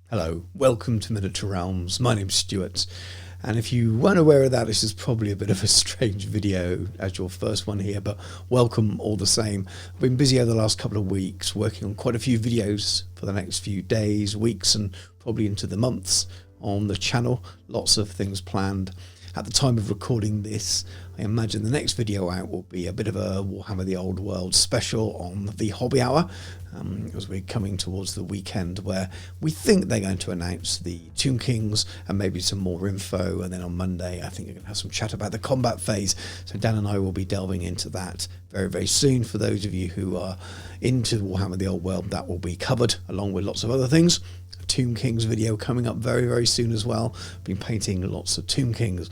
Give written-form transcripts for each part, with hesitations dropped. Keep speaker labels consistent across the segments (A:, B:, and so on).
A: Hello, welcome to Miniature Realms. My name's Stuart, and if you weren't aware of that, this is probably a bit of a strange video as your first one here, but welcome all the same. I've been busy over the last couple of weeks working on quite a few videos for the next few days, weeks, and probably into the months on the channel. Lots of things planned. At the time of recording this, I imagine the next video out will be a bit of a Warhammer the Old World special on the Hobby Hour, as we're coming towards the weekend where we think they're going to announce the Tomb Kings and maybe some more info, and then on Monday I think we're going to have some chat about the combat phase. So Dan and I will be delving into that very, very soon. For those of you who are into Warhammer the Old World, that will be covered along with lots of other things. Tomb Kings video coming up very, very soon as well. Been painting lots of Tomb Kings.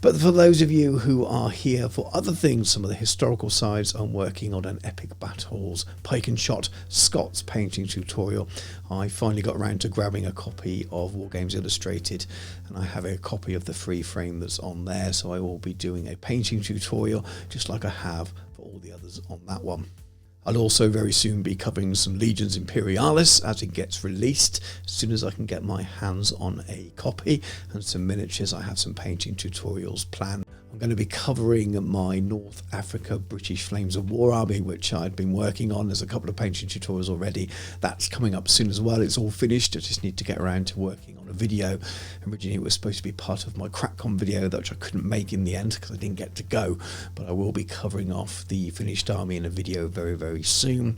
A: But for those of you who are here for other things, some of the historical sides, I'm working on an Epic Battles Pike and Shot Scots painting tutorial. I finally got around to grabbing a copy of Wargames Illustrated, and I have a copy of the free frame that's on there, so I will be doing a painting tutorial just like I have for all the others on that one. I'll also very soon be covering some Legions Imperialis as it gets released. As soon as I can get my hands on a copy and some miniatures, I have some painting tutorials planned. I'm going to be covering my North Africa British Flames of War army, which I'd been working on. There's a couple of painting tutorials already. That's coming up soon as well. It's all finished. I just need to get around to working on a video. Originally it was supposed to be part of my CrackCon video, which I couldn't make in the end because I didn't get to go. But I will be covering off the finished army in a video very, very soon.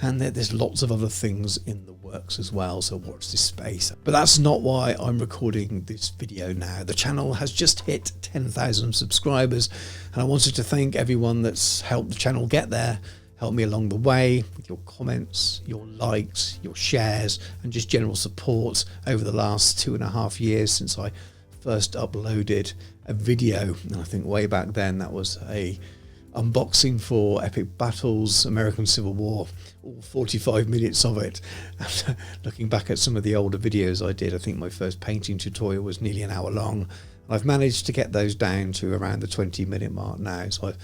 A: And there's lots of other things in the works as well, so watch this space. But that's not why I'm recording this video now. The channel has just hit 10,000 subscribers, and I wanted to thank everyone that's helped the channel get there, helped me along the way with your comments, your likes, your shares, and just general support over the last 2.5 years since I first uploaded a video. And I think way back then that was a unboxing for Epic Battles American Civil War, all 45 minutes of it. And looking back at some of the older videos I did, I think my first painting tutorial was nearly an hour long. I've managed to get those down to around the 20-minute mark now, so I've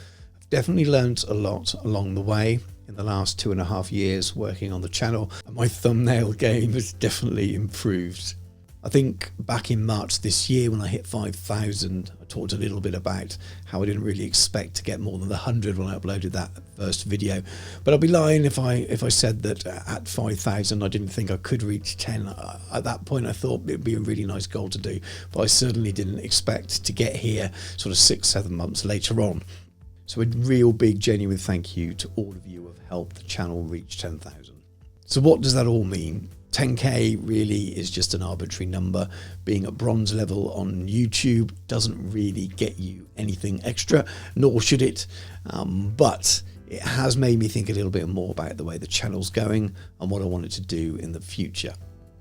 A: definitely learned a lot along the way in the last 2.5 years working on the channel, and my thumbnail game has definitely improved. I think back in March this year when I hit 5,000, I talked a little bit about how I didn't really expect to get more than 100 when I uploaded that first video. But I'd be lying if I said that at 5,000 I didn't think I could reach 10. At that point I thought it'd be a really nice goal to do, but I certainly didn't expect to get here sort of 6-7 months later on. So a real big genuine thank you to all of you who have helped the channel reach 10,000. So what does that all mean? 10k really is just an arbitrary number. Being at bronze level on YouTube doesn't really get you anything extra, nor should it, but it has made me think a little bit more about the way the channel's going and what I wanted to do in the future.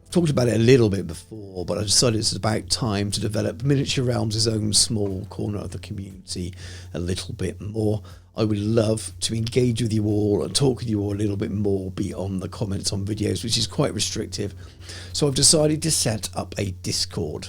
A: I've talked about it a little bit before, but I decided it's about time to develop Miniature Realms' own small corner of the community a little bit more. I would love to engage with you all and talk with you all a little bit more beyond the comments on videos, which is quite restrictive. So I've decided to set up a Discord.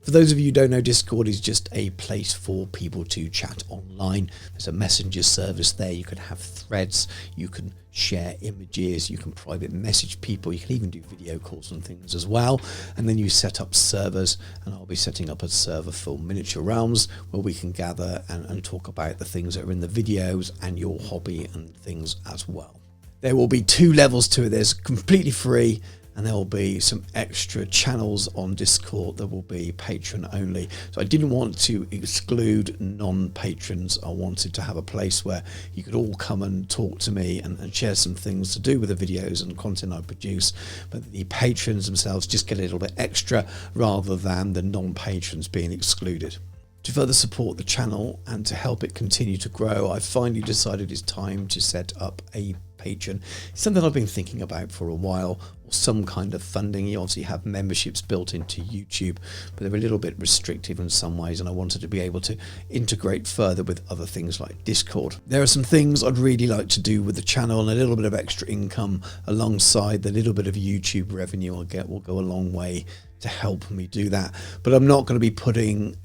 A: For those of you who don't know, Discord is just a place for people to chat online. There's a messenger service there. You can have threads, you can share images, you can private message people, you can even do video calls and things as well. And then you set up servers, and I'll be setting up a server for Miniature Realms where we can gather and talk about the things that are in the videos and your hobby and things as well. There will be 2 levels to it. There's completely free, and there will be some extra channels on Discord that will be patron only. So I didn't want to exclude non-patrons. I wanted to have a place where you could all come and talk to me and share some things to do with the videos and content I produce, but the patrons themselves just get a little bit extra rather than the non-patrons being excluded. To further support the channel and to help it continue to grow, I've finally decided it's time to set up a Patreon. It's something I've been thinking about for a while, or some kind of funding. You obviously have memberships built into YouTube, but they're a little bit restrictive in some ways, and I wanted to be able to integrate further with other things like Discord. There are some things I'd really like to do with the channel, and a little bit of extra income alongside the little bit of YouTube revenue I'll get will go a long way to help me do that. But I'm not going to be putting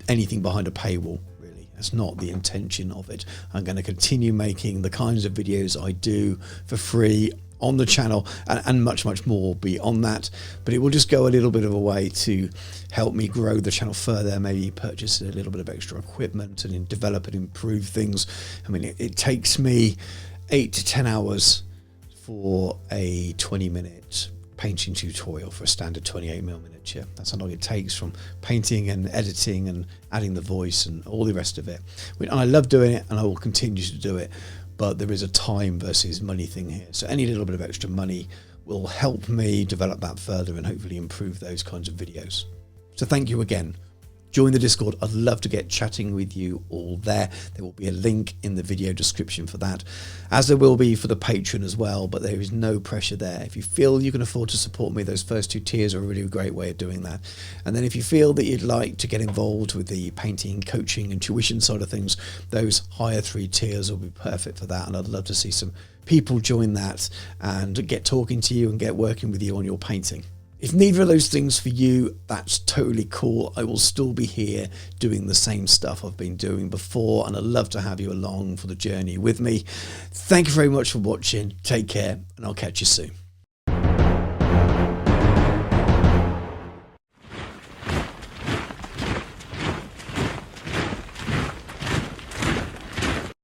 A: anything behind a paywall. That's not the intention of it. I'm going to continue making the kinds of videos I do for free on the channel, and much more beyond that. But it will just go a little bit of a way to help me grow the channel further, maybe purchase a little bit of extra equipment and develop and improve things. I mean, it takes me 8 to 10 hours for a 20-minute painting tutorial for a standard 28mm miniature. That's how long it takes, from painting and editing and adding the voice and all the rest of it. And I love doing it, and I will continue to do it, but there is a time versus money thing here. So any little bit of extra money will help me develop that further and hopefully improve those kinds of videos. So thank you again. Join the Discord. I'd love to get chatting with you all there. There will be a link in the video description for that, as there will be for the Patreon as well, but there is no pressure there. If you feel you can afford to support me, those first 2 tiers are a really great way of doing that. And then if you feel that you'd like to get involved with the painting, coaching and tuition side of things, those higher 3 tiers will be perfect for that. And I'd love to see some people join that and get talking to you and get working with you on your painting. If neither of those things for you, that's totally cool. I will still be here doing the same stuff I've been doing before, and I'd love to have you along for the journey with me. Thank you very much for watching. Take care, and I'll catch you soon.